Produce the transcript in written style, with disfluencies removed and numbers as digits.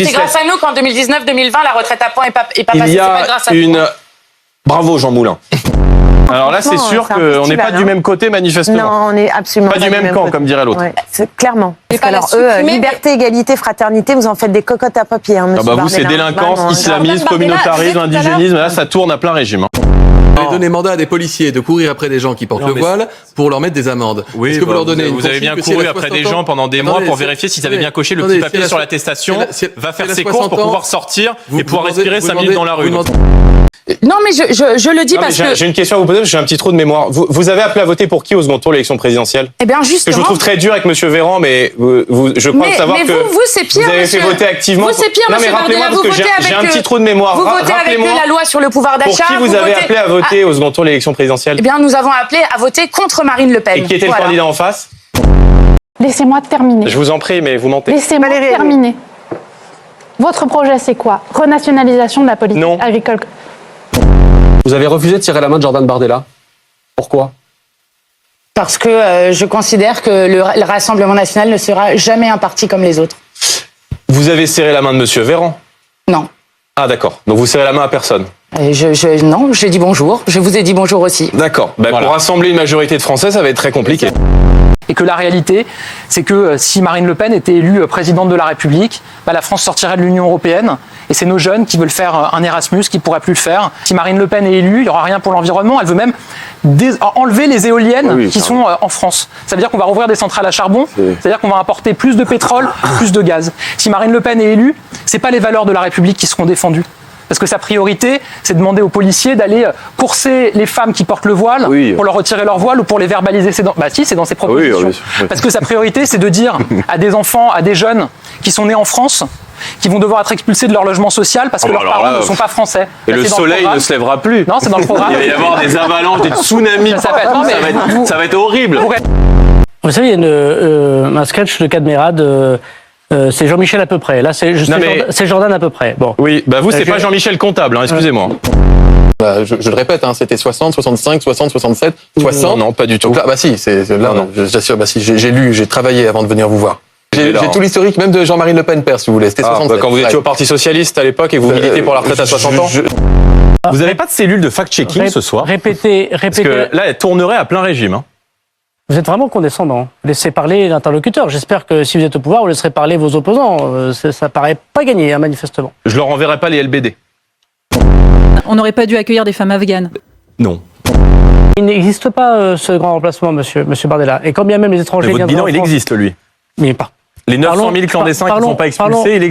C'est grâce à nous qu'en 2019-2020, la retraite à points n'est pas passée. Il y C'est pas a grâce à une... vous. Bravo Jean Moulin. Alors là, c'est sûr qu'on n'est pas du même côté, manifestement. Non, on n'est absolument Pas du même camp, côté. comme dirait l'autre. Ouais, clairement. Et Parce que pas alors, la eux, supprimer, liberté, égalité, fraternité, vous en faites des cocottes à papier. Hein, Ah bah vous, c'est Bardella. délinquance, Vraiment, islamisme, Jordan Bardella, communautarisme, vous êtes tout à l'heure. indigénisme. Là, ça tourne à plein régime. Vous allez donner mandat à des policiers de courir après des gens qui portent le voile pour leur mettre des amendes. Oui, Est-ce que vous leur donnez une vous avez bien poursuite couru que si elle a après des 60 gens pendant des mois Attendez, pour c'est- vérifier s'ils avaient bien coché le attendez, petit papier si elle a sur so- l'attestation, va faire si elle a ses courses 60 pour ans, pouvoir sortir et pouvoir vous respirer 5 demandez- minutes dans la vous rue. demandez- Non, mais je le dis Non, mais parce que... j'ai une question à vous poser, parce que j'ai un petit trou de mémoire. Vous avez appelé à voter pour qui au second tour de l'élection présidentielle? Eh bien, Parce que je justement... vous trouve très dur avec Monsieur Véran, mais je crois savoir mais que vous, c'est pire, vous avez monsieur. fait voter activement. Vous, c'est pire, non, mais monsieur rappelez-moi, Bardella, parce que vous votez j'ai un avec petit trou de mémoire. Vous votez avec Rappelez-moi la loi sur le pouvoir pour d'achat. qui vous avez appelé à voter au second tour de l'élection présidentielle. Eh bien, nous avons appelé à voter contre Marine Le Pen. Et qui était le Voilà. candidat en face? Laissez-moi terminer. Je vous en prie, mais vous mentez. Laissez-moi Valérie, terminer. Votre projet, c'est quoi? Renationalisation de la politique Non. agricole. Vous avez refusé de serrer la main de Jordan Bardella. Pourquoi? Parce que je considère que le Rassemblement national ne sera jamais un parti comme les autres. Vous avez serré la main de Monsieur Véran? Non. Ah d'accord. Donc vous serrez la main à personne. Non, j'ai dit bonjour. Je vous ai dit bonjour aussi. D'accord. Voilà. Pour rassembler une majorité de Français, ça va être très compliqué. Et que la réalité, c'est que si Marine Le Pen était élue présidente de la République, la France sortirait de l'Union européenne. Et c'est nos jeunes qui veulent faire un Erasmus qui ne pourraient plus le faire. Si Marine Le Pen est élue, il n'y aura rien pour l'environnement. Elle veut même enlever les éoliennes qui sont en France. Ça veut dire qu'on va rouvrir des centrales à charbon. C'est-à-dire qu'on va importer plus de pétrole, plus de gaz. Si Marine Le Pen est élue, ce n'est pas les valeurs de la République qui seront défendues. Parce que sa priorité, c'est de demander aux policiers d'aller courser les femmes qui portent le voile pour leur retirer leur voile ou pour les verbaliser. C'est dans ses propositions. Parce que sa priorité, c'est de dire à des enfants, à des jeunes qui sont nés en France, qui vont devoir être expulsés de leur logement social parce que leurs parents ne sont pas français. Et le soleil ne se lèvera plus. Non, c'est dans le programme. Il va y avoir des avalanches, des tsunamis. Ça va être horrible. Vous savez, il y a un sketch de Cadmerade. C'est Jean-Michel à peu près. Là, c'est Jordan à peu près. Bon. Oui, bah vous, c'est pas Jean-Michel Comptable, hein, excusez-moi. Je le répète, c'était 60, 65, 60, 67, 60. Non, pas du tout. Donc là, j'assure, j'ai lu, j'ai travaillé avant de venir vous voir. J'ai tout l'historique, même de Jean-Marie Le Pen, père, si vous voulez. C'était 67. Quand vous étiez au Parti Socialiste à l'époque et que vous militez pour la retraite à 60 ans. Vous n'avez pas de cellule de fact-checking ce soir? Répétez. Parce que là, elle tournerait à plein régime. Hein. Vous êtes vraiment condescendant. Laissez parler l'interlocuteur. J'espère que si vous êtes au pouvoir, vous laisserez parler vos opposants. Ça paraît pas gagné, manifestement. Je leur enverrai pas les LBD. On n'aurait pas dû accueillir des femmes afghanes. Non. Il n'existe pas ce grand remplacement, monsieur Bardella. Et quand bien même les étrangers... Mais votre bilan, il existe, lui. Mais pas. Les 900 000 clandestins qui ne sont pas expulsés, il existe.